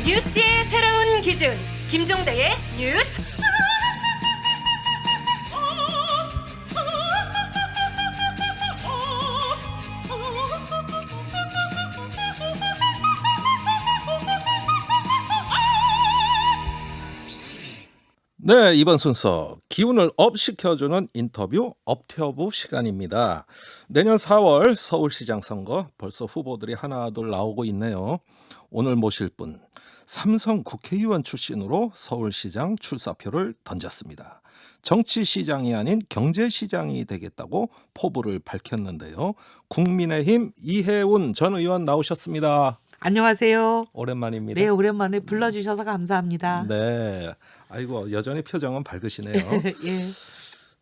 뉴스의 새로운 기준 김종대의 뉴스. 네, 이번 순서 기운을 업 시켜주는 인터뷰 업태어부 시간입니다. 내년 4월 서울시장 선거 벌써 후보들이 하나둘 나오고 있네요. 오늘 모실 분 삼성 국회의원 출신으로 서울시장 출사표를 던졌습니다. 정치시장이 아닌 경제시장이 되겠다고 포부를 밝혔는데요. 국민의힘 이혜훈 전 의원 나오셨습니다. 안녕하세요. 오랜만입니다. 네, 오랜만에 불러주셔서 감사합니다. 네, 아이고 여전히 표정은 밝으시네요. 예.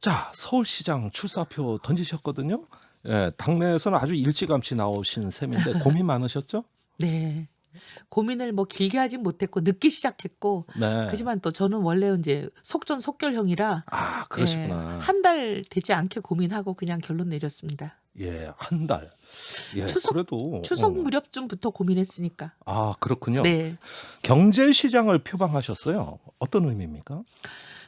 자, 서울시장 출사표 던지셨거든요. 예, 당내에서는 아주 일찌감치 나오신 셈인데 고민 많으셨죠? 네. 고민을 뭐 길게 하진 못했고 늦게 시작했고 네. 하지만 또 저는 원래 이제 속전속결형이라 아, 그러시구나. 한 달 되지 않게 고민하고 그냥 결론 내렸습니다. 예, 한 달. 예, 추석- 그래도 추석 무렵쯤부터 고민했으니까. 아, 그렇군요. 네. 경제시장을 표방하셨어요. 어떤 의미입니까?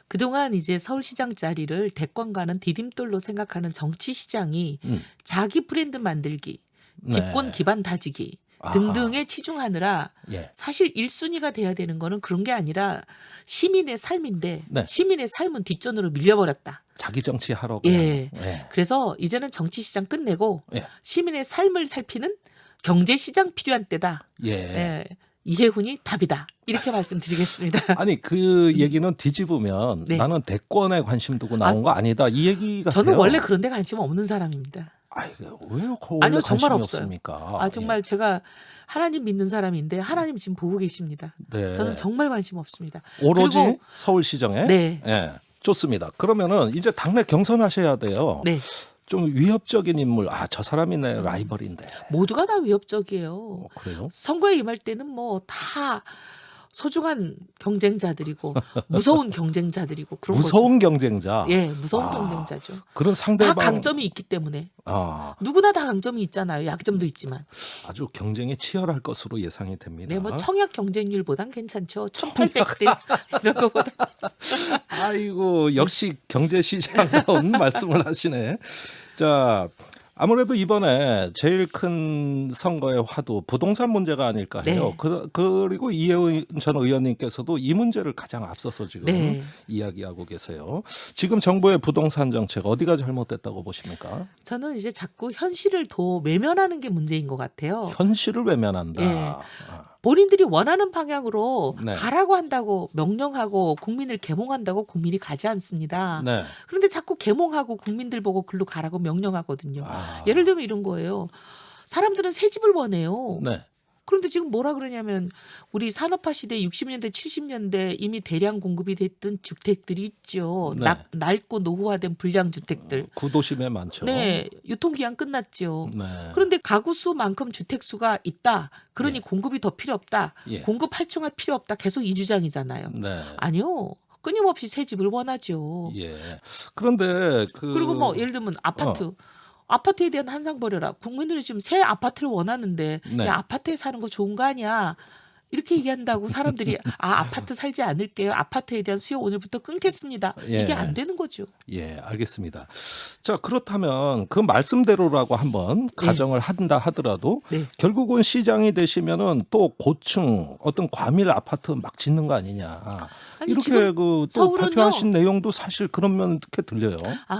그동안 이제 서울시장 자리를 대권과는 디딤돌로 생각하는 정치시장이 음. 자기 브랜드 만들기, 네. 집권 기반 다지기 아하. 등등에 치중하느라 예. 사실 1순위가 돼야 되는 거는 그런 게 아니라 시민의 삶인데 네. 시민의 삶은 뒷전으로 밀려버렸다. 자기 정치 하러 예. 그냥. 예. 그래서 이제는 정치시장 끝내고 예. 시민의 삶을 살피는 경제시장 필요한 때다. 예. 예. 이혜훈이 답이다. 이렇게 말씀드리겠습니다. 아니 그 얘기는 뒤집으면 네. 나는 대권에 관심 두고 나온 거 아니다 이 얘기 같아요. 저는 원래 그런 데 관심 없는 사람입니다. 아이고 왜요? 아니요, 정말 없어요. 없습니까? 아 정말 제가 하나님 믿는 사람인데 하나님 지금 보고 계십니다. 네. 저는 정말 관심 없습니다. 오로지 그리고- 서울시정에. 네. 예. 좋습니다. 그러면은 이제 당내 경선하셔야 돼요. 네. 좀 위협적인 인물. 아, 저 사람이 내 라이벌인데. 모두가 다 위협적이에요. 그래요? 선거에 임할 때는 뭐 다 소중한 경쟁자들이고 무서운 경쟁자들이고 그런 무서운 경쟁자. 거죠. 예, 무서운 아, 경쟁자죠. 그런 다 상대방. 강점이 있기 때문에 아, 누구나 다 강점이 있잖아요. 약점도 있지만. 아주 경쟁이 치열할 것으로 예상이 됩니다. 네, 뭐 청약 경쟁률보단 괜찮죠. 1800대 이런 거보다. 아이고 역시 경제시장다운 말씀을 하시네. 자, 아무래도 이번에 제일 큰 선거의 화두 부동산 문제가 아닐까 해요. 네. 그리고 이혜훈 전 의원님께서도 이 문제를 가장 앞서서 지금 네. 이야기하고 계세요. 지금 정부의 부동산 정책 어디가 잘못됐다고 보십니까? 저는 이제 자꾸 현실을 더 외면하는 게 문제인 것 같아요. 현실을 외면한다. 예. 아, 본인들이 원하는 방향으로 네. 가라고 한다고 명령하고 국민을 계몽한다고 국민이 가지 않습니다. 네. 그런데 자꾸 계몽하고 국민들 보고 글로 가라고 명령하거든요. 아, 예를 들면 이런 거예요. 사람들은 새 집을 원해요. 네. 그런데 지금 뭐라 그러냐면 우리 산업화 시대 60년대 70년대 이미 대량 공급이 됐던 주택들이 있죠. 네. 낡고 노후화된 불량 주택들. 구도심에 많죠. 네, 유통기한 끝났죠. 네. 그런데 가구 수만큼 주택 수가 있다. 그러니 예. 공급이 더 필요 없다. 예. 공급 할증할 필요 없다. 계속 이 주장이잖아요. 네. 아니요. 끊임없이 새 집을 원하죠. 예. 그런데 그리고 뭐 예를 들면 아파트. 아파트에 대한 한상 버려라. 국민들이 지금 새 아파트를 원하는데 네. 야, 아파트에 사는 거 좋은 거 아니야. 이렇게 얘기한다고 사람들이 아파트 살지 않을게요. 아파트에 대한 수요 오늘부터 끊겠습니다. 예. 이게 안 되는 거죠. 예, 알겠습니다. 자, 그렇다면 그 말씀대로라고 한번 가정을 한다 하더라도 네. 결국은 시장이 되시면은 또 고층 어떤 과밀 아파트 막 짓는 거 아니냐. 아니, 이렇게 지금 그 또 서울은요. 발표하신 내용도 사실 그런 면 이렇게 들려요.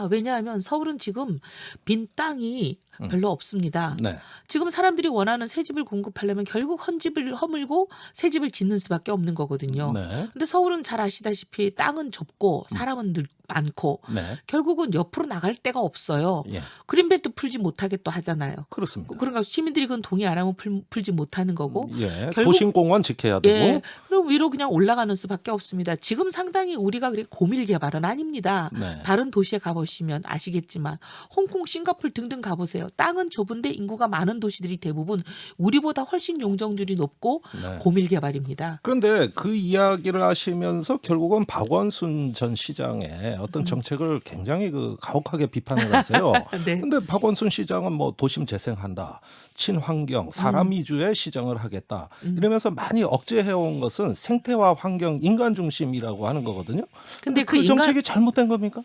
왜냐하면 서울은 지금 빈 땅이 별로 없습니다. 네. 지금 사람들이 원하는 새 집을 공급하려면 결국 헌 집을 허물고 새 집을 짓는 수밖에 없는 거거든요. 네. 근데 서울은 잘 아시다시피 땅은 좁고 사람은 많고 네. 결국은 옆으로 나갈 데가 없어요. 예. 그린벨트 풀지 못하게 또 하잖아요. 그렇습니다. 그러니까 시민들이 그건 동의 안 하면 풀지 못하는 거고. 예. 결국- 도심공원 지켜야 되고. 예, 그럼 위로 그냥 올라가는 수밖에 없습니다. 지금 상당히 우리가 그렇게 고밀 개발은 아닙니다. 네. 다른 도시에 가보시면 아시겠지만 홍콩, 싱가포르 등등 가보세요. 땅은 좁은데 인구가 많은 도시들이 대부분 우리보다 훨씬 용적률이 높고 네. 고밀 개발입니다. 그런데 그 이야기를 하시면서 결국은 박원순 전 시장의 어떤 정책을 굉장히 가혹하게 비판을 하세요. 네. 근데 박원순 시장은 뭐 도심 재생한다, 친환경, 사람 위주의 시정을 하겠다 이러면서 많이 억제해온 것은 생태와 환경, 인간 중심이라고 하는 거거든요. 근데 그 정책이 잘못된 겁니까?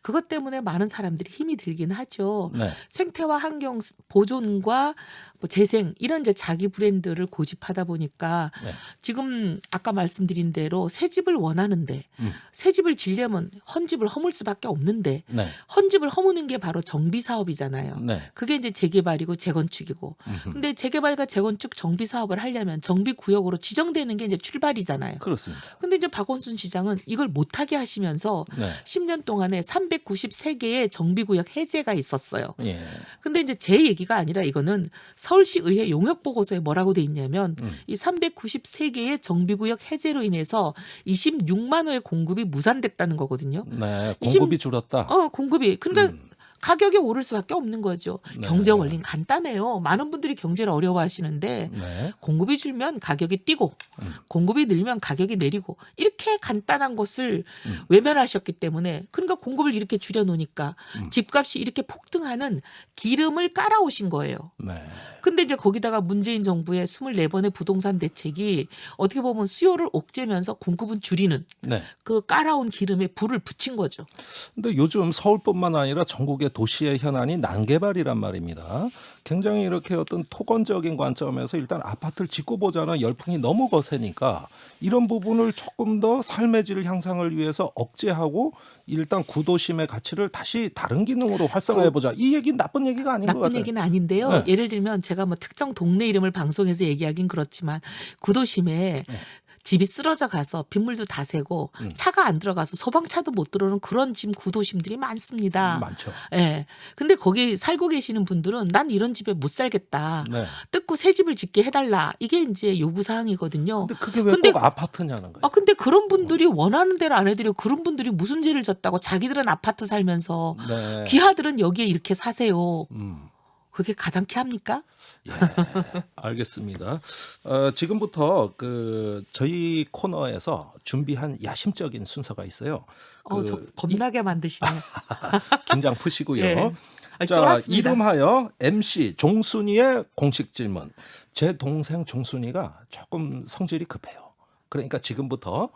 그것 때문에 많은 사람들이 힘이 들긴 하죠. 네. 생태와 환경 보존과 뭐 재생 이런 이제 자기 브랜드를 고집하다 보니까 네. 지금 아까 말씀드린 대로 새 집을 원하는데 새 집을 지려면 헌집을 허물 수밖에 없는데 네. 헌집을 허무는 게 바로 정비 사업이잖아요. 네. 그게 이제 재개발이고 재건축이고. 근데 재개발과 재건축 정비 사업을 하려면 정비 구역으로 지정되는 게 이제 출발이잖아요. 그렇습니다. 근데 이제 박원순 시장은 이걸 못하게 하시면서 네. 10년 동안에 393개의 정비구역 해제가 있었어요. 예. 근데 이제 제 얘기가 아니라 이거는 서울시 의회 용역 보고서에 뭐라고 돼 있냐면 이 393개의 정비구역 해제로 인해서 26만 호의 공급이 무산됐다는 거거든요. 네. 공급이 줄었다. 공급이. 그러니까 가격이 오를 수밖에 없는 거죠. 네. 경제 원리는 간단해요. 많은 분들이 경제를 어려워하시는데 네. 공급이 줄면 가격이 뛰고 공급이 늘면 가격이 내리고 이렇게 간단한 것을 외면하셨기 때문에 그러니까 공급을 이렇게 줄여놓으니까 집값이 이렇게 폭등하는 기름을 깔아오신 거예요. 네. 근데 이제 거기다가 문재인 정부의 24번의 부동산 대책이 어떻게 보면 수요를 옥죄면서 공급은 줄이는 네. 그 깔아온 기름에 불을 붙인 거죠. 근데 요즘 서울뿐만 아니라 전국의 도시의 현안이 난개발이란 말입니다. 굉장히 이렇게 어떤 토건적인 관점에서 일단 아파트를 짓고 보자는 열풍이 너무 거세니까 이런 부분을 조금 더 삶의 질 향상을 위해서 억제하고 일단 구도심의 가치를 다시 다른 기능으로 활성화해보자. 이 얘기는 나쁜 얘기가 아닌 것 같아요. 나쁜 얘기는 아닌데요. 네. 예를 들면 제가 뭐 특정 동네 이름을 방송에서 얘기하긴 그렇지만 구도심에 집이 쓰러져 가서 빗물도 다 새고 차가 안 들어가서 소방차도 못 들어오는 그런 지금 구도심들이 많습니다. 많죠. 예. 근데 거기 살고 계시는 분들은 난 이런 집에 못 살겠다. 네. 뜯고 새 집을 짓게 해달라. 이게 이제 요구 사항이거든요. 근데 그게 왜 근데- 꼭 아파트냐는 거예요. 근데 그런 분들이 원하는 대로 안 해드려. 그런 분들이 무슨 죄를 졌다고 자기들은 아파트 살면서 네. 귀하들은 여기에 이렇게 사세요. 음. 그게 가당키 합니까? 예, 알겠습니다. 지금부터 저희 코너에서 준비한 야심적인 순서가 있어요. 저 겁나게 만드시네요. 긴장 푸시고요. 예. 자, 쫄았습니다. 이름하여 MC 종순이의 공식 질문. 제 동생 종순이가 조금 성질이 급해요. 그러니까 지금부터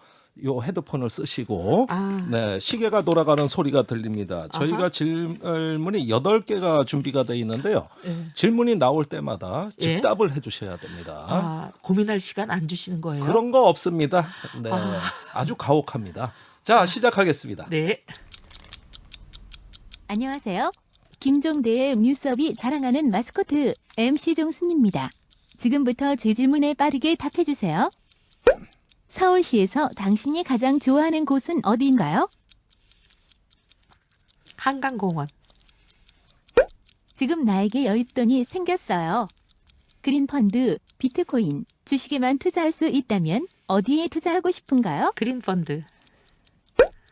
요 헤드폰을 쓰시고 네, 시계가 돌아가는 소리가 들립니다. 저희가 질문이 8개가 준비가 돼 있는데요. 예. 질문이 나올 때마다 예. 즉답을 해주셔야 됩니다. 고민할 시간 안 주시는 거예요? 그런 거 없습니다. 네, 아주 가혹합니다. 자, 시작하겠습니다. 네. 안녕하세요. 김종대의 뉴스업이 자랑하는 마스코트 MC 종순입니다. 지금부터 제 질문에 빠르게 답해주세요. 서울시에서 당신이 가장 좋아하는 곳은 어디인가요? 한강공원. 지금 나에게 여윳돈이 생겼어요. 그린펀드, 비트코인, 주식에만 투자할 수 있다면 어디에 투자하고 싶은가요? 그린펀드.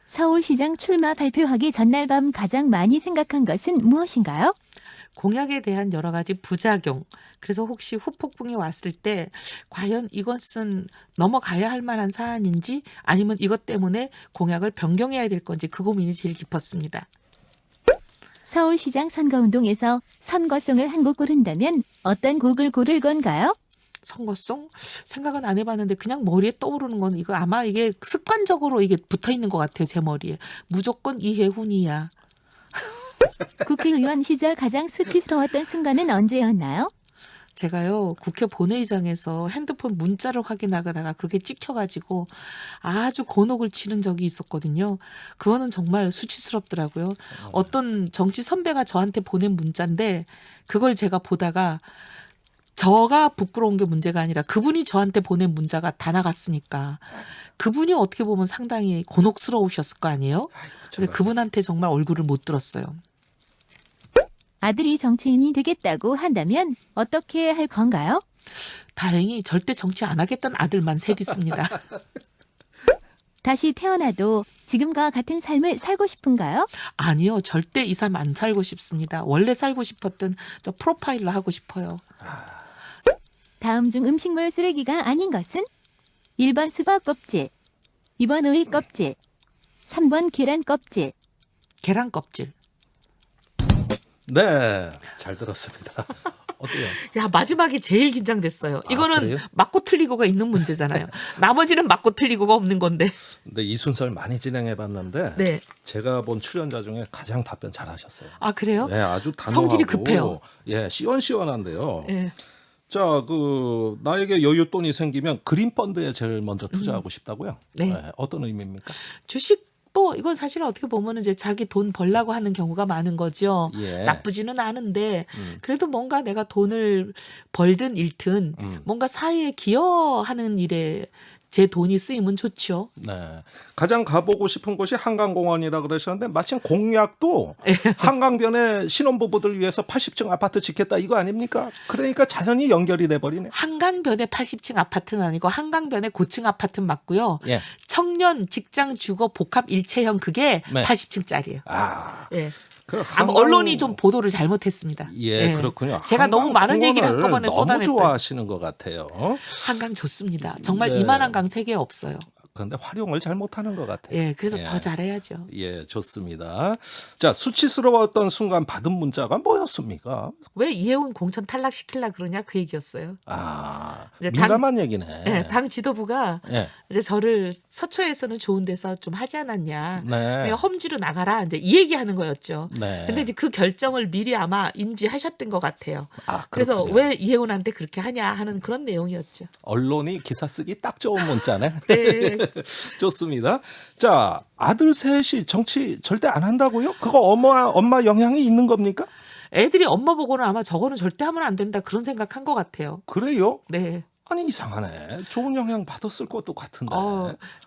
서울시장 출마 발표하기 전날 밤 가장 많이 생각한 것은 무엇인가요? 공약에 대한 여러 가지 부작용. 그래서 혹시 후폭풍이 왔을 때 과연 이것은 넘어가야 할 만한 사안인지 아니면 이것 때문에 공약을 변경해야 될 건지 그 고민이 제일 깊었습니다. 서울시장 선거운동에서 선거송을 한 곡 고른다면 어떤 곡을 고를 건가요? 선거송? 생각은 안 해봤는데 그냥 머리에 떠오르는 건 이거 아마 이게 습관적으로 이게 붙어 있는 것 같아요. 제 머리에. 무조건 이해훈이야. 국회의원 시절 가장 수치스러웠던 순간은 언제였나요? 제가요 국회 본회의장에서 핸드폰 문자를 확인하다가 그게 찍혀가지고 아주 곤혹을 치른 적이 있었거든요. 그거는 정말 수치스럽더라고요. 어떤 정치 선배가 저한테 보낸 문자인데 그걸 제가 보다가 저가 부끄러운 게 문제가 아니라 그분이 저한테 보낸 문자가 다 나갔으니까 그분이 어떻게 보면 상당히 곤혹스러우셨을 거 아니에요? 근데 그분한테 정말 얼굴을 못 들었어요. 아들이 정치인이 되겠다고 한다면 어떻게 할 건가요? 다행히 절대 정치 안 하겠다는 아들만 셋 있습니다. 다시 태어나도 지금과 같은 삶을 살고 싶은가요? 아니요. 절대 이 삶 안 살고 싶습니다. 원래 살고 싶었던 저 프로파일러 하고 싶어요. 다음 중 음식물 쓰레기가 아닌 것은? 1번 수박 껍질, 2번 오이 껍질, 3번 계란 껍질. 계란 껍질. 네, 잘 들었습니다. 어때요? 야, 마지막이 제일 긴장됐어요. 이거는 그래요? 맞고 틀리고가 있는 문제잖아요. 나머지는 맞고 틀리고가 없는 건데. 근데 이 순서를 많이 진행해봤는데 네. 제가 본 출연자 중에 가장 답변 잘하셨어요. 아, 그래요? 네, 아주 단호하고 성질이 급해요. 예, 시원시원한데요. 예. 자, 나에게 여윳돈이 생기면 그린 펀드에 제일 먼저 투자하고 싶다고요? 네. 어떤 의미입니까? 주식 이건 사실 어떻게 보면 이제 자기 돈 벌라고 하는 경우가 많은 거죠. 예. 나쁘지는 않은데 그래도 뭔가 내가 돈을 벌든 잃든 뭔가 사회에 기여하는 일에 제 돈이 쓰이면 좋죠. 네. 가장 가보고 싶은 곳이 한강공원이라 그러셨는데 마침 공약도 예. 한강변에 신혼부부들 위해서 80층 아파트 짓겠다 이거 아닙니까? 그러니까 자연히 연결이 돼버리네. 한강변에 80층 아파트는 아니고 한강변에 고층 아파트는 맞고요. 예. 청년 직장 주거 복합 일체형 그게 네. 80층짜리예요. 아, 예. 그 아마 언론이 좀 보도를 잘못했습니다. 예, 그렇군요. 제가 너무 많은 얘기를 한꺼번에 너무 쏟아냈다. 좋아하시는 것 같아요. 한강 좋습니다. 정말 네. 이만한 강 세계에 없어요. 그런데 활용을 잘 못하는 것 같아요. 예, 그래서 예. 더 잘해야죠. 예, 좋습니다. 자, 수치스러웠던 순간 받은 문자가 뭐였습니까? 왜 이해운 공천 탈락시키려 그러냐 그 얘기였어요. 아, 이제 민감한 얘기네. 예, 당 지도부가 예. 이제 저를 서초에서는 좋은 데서 좀 하지 않았냐. 네. 내가 험지로 나가라 이제 이 얘기하는 거였죠. 네. 근데 이제 그 결정을 미리 아마 인지하셨던 것 같아요. 아, 그래서 그렇군요. 왜 이해운한테 그렇게 하냐 하는 그런 내용이었죠. 언론이 기사 쓰기 딱 좋은 문자네. 네. 좋습니다. 자, 아들 셋이 정치 절대 안 한다고요? 그거 엄마 영향이 있는 겁니까? 애들이 엄마 보고는 아마 저거는 절대 하면 안 된다 그런 생각한 것 같아요. 그래요? 네. 아니 이상하네. 좋은 영향 받았을 것도 같은데.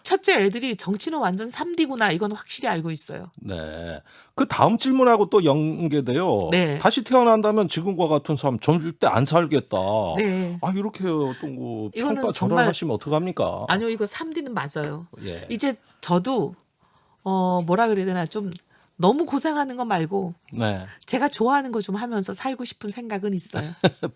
첫째 애들이 정치는 완전 3D구나 이건 확실히 알고 있어요. 네. 그 다음 질문하고 또 연계돼요. 네. 다시 태어난다면 지금과 같은 삶 절대 안 살겠다. 네. 아 이렇게 어떤 거 이거는 평가 정말- 절하하시면 어떡합니까? 아니요 이거 3D는 맞아요. 예. 이제 저도 뭐라 그래야 되나 좀 너무 고생하는 거 말고 네. 제가 좋아하는 거 좀 하면서 살고 싶은 생각은 있어요.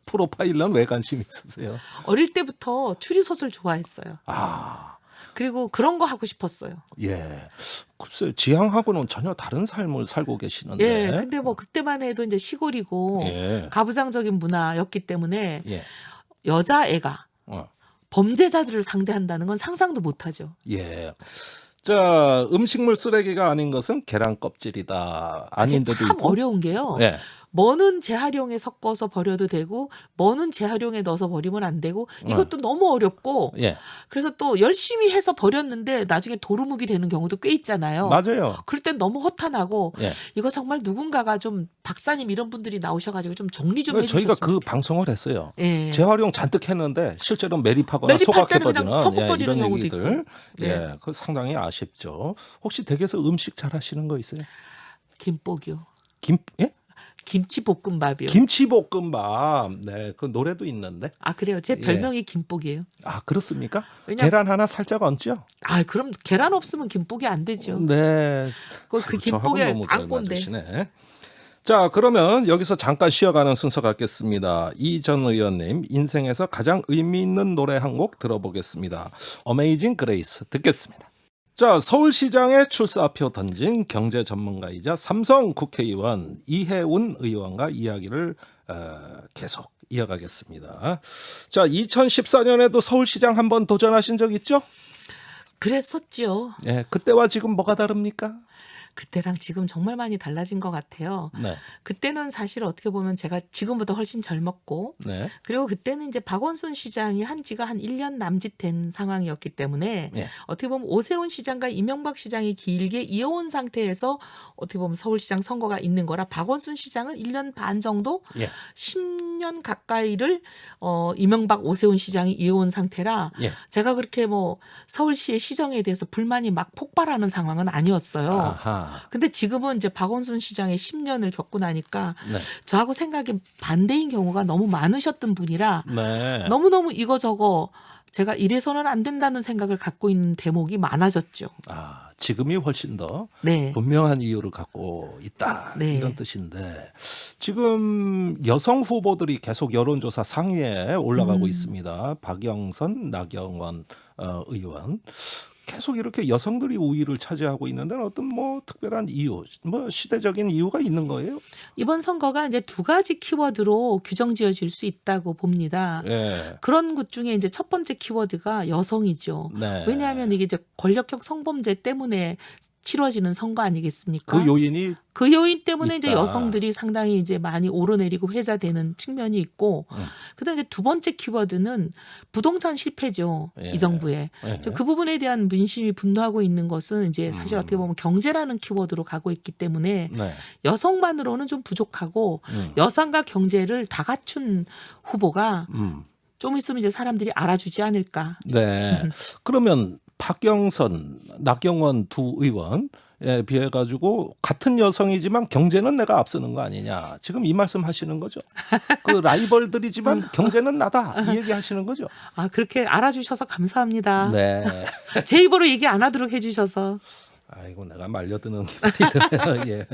프로파일러는 왜 관심 있으세요? 어릴 때부터 추리소설 좋아했어요. 아, 그리고 그런 거 하고 싶었어요. 예. 글쎄 지향하고는 전혀 다른 삶을 살고 계시는데. 예. 근데 뭐 그때만 해도 이제 시골이고 예. 가부장적인 문화였기 때문에 예. 여자애가 어. 범죄자들을 상대한다는 건 상상도 못하죠. 예. 자, 음식물 쓰레기가 아닌 것은 계란 껍질이다. 아닌데도 참 있고. 어려운 게요. 예. 뭐는 재활용에 섞어서 버려도 되고 뭐는 재활용에 넣어서 버리면 안 되고 이것도 너무 어렵고 예. 그래서 또 열심히 해서 버렸는데 나중에 도루묵이 되는 경우도 꽤 있잖아요. 맞아요. 그럴 땐 너무 허탄하고 예. 이거 정말 누군가가 좀 박사님 이런 분들이 나오셔가지고 좀 정리 좀 저희가 해주셨으면 그 방송을 했어요. 예. 재활용 잔뜩 했는데 실제로 매립하거나 매립할 때는 그냥 소각해버리는 섞어버리는 이런 경우도 얘기들. 있고. 네. 예, 그 상당히 아쉽죠. 혹시 댁에서 음식 잘하시는 거 있어요? 김복이요. 예? 김치볶음밥이요. 김치볶음밥. 네, 그 노래도 있는데. 아 그래요. 제 예. 별명이 김복이에요. 아, 그렇습니까? 왜냐- 계란 하나 살짝 얹죠? 아 그럼 계란 없으면 김복이 안 되죠. 네. 그 아이고, 저하고 김복에 너무 잘 안꼰데. 맞으시네. 자, 그러면 여기서 잠깐 쉬어가는 순서 갖겠습니다. 이 전 의원님 인생에서 가장 의미 있는 노래 한 곡 들어보겠습니다. 어메이징 그레이스 듣겠습니다. 자, 서울시장에 출사표 던진 경제 전문가이자 삼성 국회의원 이해운 의원과 이야기를 계속 이어가겠습니다. 자, 2014년에도 서울시장 한번 도전하신 적 있죠? 그랬었죠. 예, 그때와 지금 뭐가 다릅니까? 그때랑 지금 정말 많이 달라진 것 같아요. 네, 그때는 사실 어떻게 보면 제가 지금보다 훨씬 젊었고 네, 그리고 그때는 이제 박원순 시장이 한 지가 한 1년 남짓 된 상황이었기 때문에 예. 어떻게 보면 오세훈 시장과 이명박 시장이 길게 이어온 상태에서 어떻게 보면 서울시장 선거가 있는 거라 박원순 시장은 1년 반 정도 예. 10년 가까이를 이명박 오세훈 시장이 이어온 상태라 예. 제가 그렇게 뭐 서울시의 시정에 대해서 불만이 막 폭발하는 상황은 아니었어요. 아하. 근데 지금은 이제 박원순 시장의 10년을 겪고 나니까 네. 저하고 생각이 반대인 경우가 너무 많으셨던 분이라 네. 너무너무 이거저거 제가 이래서는 안 된다는 생각을 갖고 있는 대목이 많아졌죠. 아, 지금이 훨씬 더 네. 분명한 이유를 갖고 있다. 네. 이런 뜻인데 지금 여성 후보들이 계속 여론조사 상위에 올라가고 있습니다. 박영선, 나경원 의원. 계속 이렇게 여성들이 우위를 차지하고 있는 데는 어떤 뭐 특별한 이유, 뭐 시대적인 이유가 있는 거예요? 이번 선거가 이제 두 가지 키워드로 규정지어질 수 있다고 봅니다. 예. 그런 것 중에 이제 첫 번째 키워드가 여성이죠. 네. 왜냐하면 이게 이제 권력형 성범죄 때문에 치러지는 선거 아니겠습니까? 그 요인이 그 요인 때문에 이제 있다. 여성들이 상당히 이제 많이 오르내리고 회자되는 측면이 있고, 그다음에 이제 두 번째 키워드는 부동산 실패죠. 예. 이 정부에. 예. 그 부분에 대한 민심이 분노하고 있는 것은 이제 사실 어떻게 보면 경제라는 키워드로 가고 있기 때문에 네. 여성만으로는 좀 부족하고 여성과 경제를 다 갖춘 후보가 좀 있으면 이제 사람들이 알아주지 않을까. 네. 그러면 박경선, 낙경원 두 의원에 비해 가지고 같은 여성이지만 경제는 내가 앞서는 거 아니냐. 지금 이 말씀 하시는 거죠. 그 라이벌들이지만 경제는 나다. 이 얘기 하시는 거죠. 아, 그렇게 알아주셔서 감사합니다. 네. 제 입으로 얘기 안 하도록 해주셔서. 아이고 내가 말려드는 기분이 드네요. 예.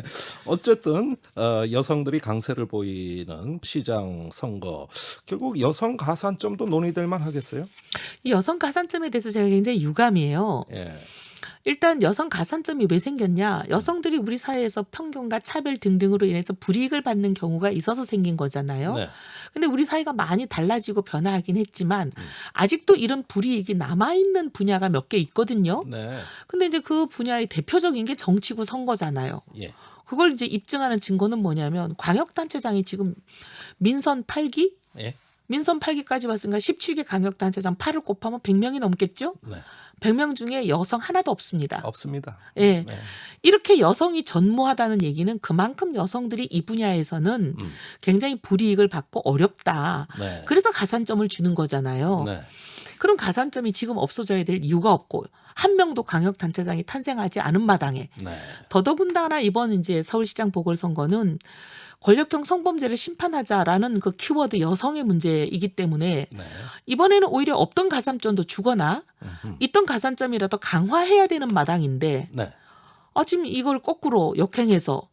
어쨌든 여성들이 강세를 보이는 시장 선거 결국 여성 가산점도 논의될 만하겠어요. 이 여성 가산점에 대해서 제가 굉장히 유감이에요. 예. 일단 여성 가산점이 왜 생겼냐? 여성들이 우리 사회에서 편견과 차별 등등으로 인해서 불이익을 받는 경우가 있어서 생긴 거잖아요. 네. 근데 우리 사회가 많이 달라지고 변화하긴 했지만 아직도 이런 불이익이 남아있는 분야가 몇 개 있거든요. 네. 근데 이제 그 분야의 대표적인 게 정치구 선거잖아요. 예. 그걸 이제 입증하는 증거는 뭐냐면 광역단체장이 지금 민선 8기? 예. 민선 8기까지 왔으니까 17개 광역단체장 8을 곱하면 100명이 넘겠죠? 네. 100명 중에 여성 하나도 없습니다. 없습니다. 예. 네. 이렇게 여성이 전무하다는 얘기는 그만큼 여성들이 이 분야에서는 굉장히 불이익을 받고 어렵다. 네. 그래서 가산점을 주는 거잖아요. 네. 그런 가산점이 지금 없어져야 될 이유가 없고 한 명도 광역단체장이 탄생하지 않은 마당에 네. 더더군다나 이번 이제 서울시장 보궐선거는 권력형 성범죄를 심판하자라는 그 키워드 여성의 문제이기 때문에 네. 이번에는 오히려 없던 가산점도 주거나 있던 가산점이라도 강화해야 되는 마당인데 네. 지금 이걸 거꾸로 역행해서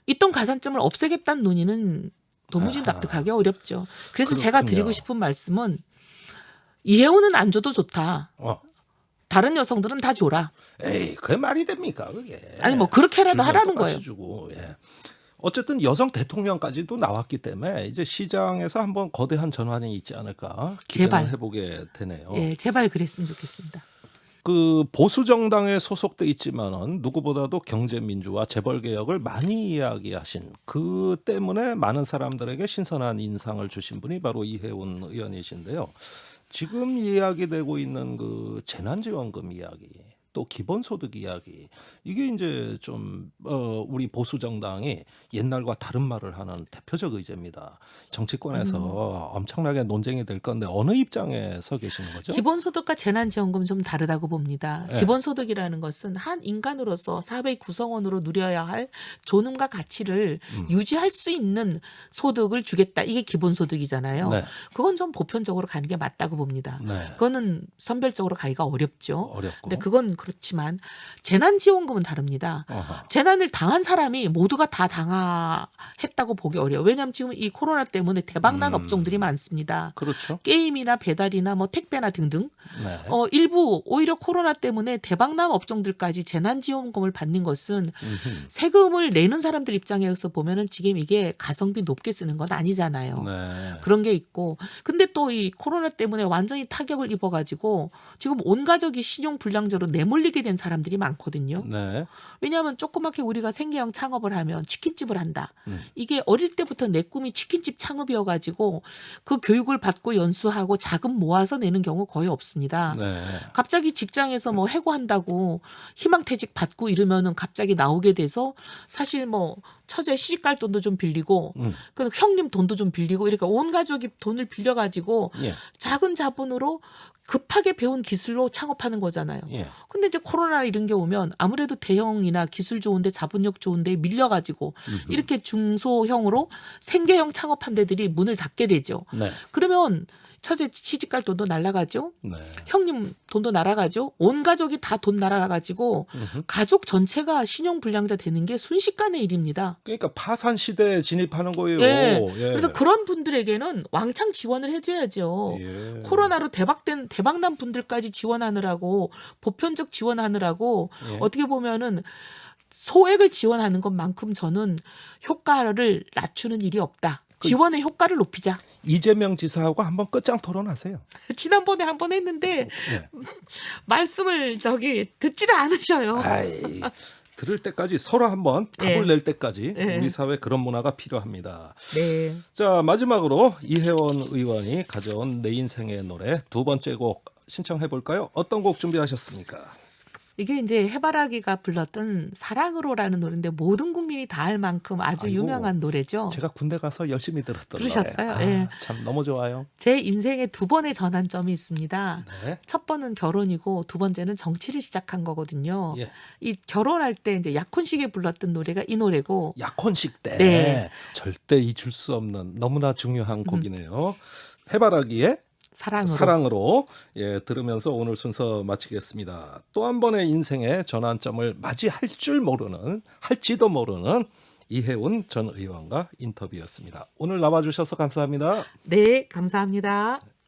있던 가산점을 없애겠다는 논의는 도무지 아하. 납득하기 어렵죠. 그래서 제가 그렇군요. 드리고 싶은 말씀은 이해원은 안 줘도 좋다. 다른 여성들은 다 줘라. 에이, 그게 말이 됩니까, 그게? 아니 뭐 그렇게라도 줄면 하라는 똑같이 거예요. 주고, 예. 어쨌든 여성 대통령까지도 나왔기 때문에 이제 시장에서 한번 거대한 전환이 있지 않을까 기대를 제발. 해보게 되네요. 예, 제발 그랬으면 좋겠습니다. 그 보수 정당에 소속돼 있지만은 누구보다도 경제 민주화 재벌 개혁을 많이 이야기하신 그 때문에 많은 사람들에게 신선한 인상을 주신 분이 바로 이해운 의원이신데요. 지금 이야기되고 있는 그 재난지원금 이야기, 또 기본소득 이야기, 이게 이제 좀 우리 보수 정당이 옛날과 다른 말을 하는 대표적 의제입니다. 정치권에서 엄청나게 논쟁이 될 건데 어느 입장에 서 계시는 거죠? 기본소득과 재난지원금은 좀 다르다고 봅니다. 네. 기본소득이라는 것은 한 인간으로서 사회 구성원으로 누려야 할 존엄과 가치를 유지할 수 있는 소득을 주겠다. 이게 기본소득이잖아요. 네. 그건 좀 보편적으로 가는 게 맞다고 봅니다. 네. 그거는 선별적으로 가기가 어렵죠. 어렵고. 근데 그건 그렇지만 재난지원금은 다릅니다. 어허. 재난을 당한 사람이 모두가 다 당했다고 보기 어려워요. 왜냐하면 지금 이 코로나 때문에 대박난 업종들이 많습니다. 그렇죠. 게임이나 배달이나 뭐 택배나 등등. 네. 일부 오히려 코로나 때문에 대박난 업종들까지 재난지원금을 받는 것은 음흠. 세금을 내는 사람들 입장에서 보면은 지금 이게 가성비 높게 쓰는 건 아니잖아요. 네. 그런 게 있고, 근데 또 이 코로나 때문에 완전히 타격을 입어가지고 지금 온 가족이 신용 불량자로 내몰리게 된 사람들이 많거든요. 네. 왜냐하면 조그맣게 우리가 생계형 창업을 하면 치킨집을 한다. 이게 어릴 때부터 내 꿈이 치킨집 창업이어가지고 그 교육을 받고 연수하고 자금 모아서 내는 경우 거의 없습니다. 네. 갑자기 직장에서 뭐 해고한다고 희망퇴직 받고 이러면은 갑자기 나오게 돼서 사실 뭐 처제 시집갈 돈도 좀 빌리고 그 형님 돈도 좀 빌리고 이렇게 온 가족이 돈을 빌려가지고 예. 작은 자본으로 급하게 배운 기술로 창업하는 거잖아요. 예. 근데 이제 코로나 이런 게 오면 아무래도 대형이나 기술 좋은데 자본력 좋은데 밀려가지고 이렇게 중소형으로 생계형 창업한 데들이 문을 닫게 되죠. 네. 그러면 처제 시집갈 돈도 날아가죠. 네. 형님 돈도 날아가죠. 온 가족이 다 돈 날아가가지고 가족 전체가 신용불량자 되는 게 순식간의 일입니다. 그러니까 파산 시대에 진입하는 거예요. 예. 예. 그래서 그런 분들에게는 왕창 지원을 해줘야죠. 예. 코로나로 대박난 분들까지 지원하느라고 보편적 지원하느라고 예. 어떻게 보면은 소액을 지원하는 것만큼 저는 효과를 낮추는 일이 없다. 지원의 효과를 높이자. 이재명 지사하고 한번 끝장 토론하세요. 지난번에 한 번 했는데 예. 말씀을 듣지를 않으셔요. 아이, 들을 때까지 서로 한번 답을 예. 낼 때까지 예. 우리 사회 그런 문화가 필요합니다. 네. 자, 마지막으로 이혜원 의원이 가져온 내 인생의 노래 두 번째 곡 신청해 볼까요? 어떤 곡 준비하셨습니까? 이게 이제 해바라기가 불렀던 사랑으로라는 노래인데 모든 국민이 다 알 만큼 아주 아이고, 유명한 노래죠. 제가 군대 가서 열심히 들었던 들으셨어요? 노래. 예. 참 너무 좋아요. 제 인생에 두 번의 전환점이 있습니다. 네. 첫 번은 결혼이고 두 번째는 정치를 시작한 거거든요. 예. 이 결혼할 때 이제 약혼식에 불렀던 노래가 이 노래고 약혼식 때 네. 절대 잊을 수 없는 너무나 중요한 곡이네요. 해바라기의 사랑으로 예, 들으면서 오늘 순서 마치겠습니다. 또 한 번의 인생의 전환점을 맞이할 줄 모르는 할지도 모르는 이혜운 전 의원과 인터뷰였습니다. 오늘 나와주셔서 감사합니다. 네, 감사합니다.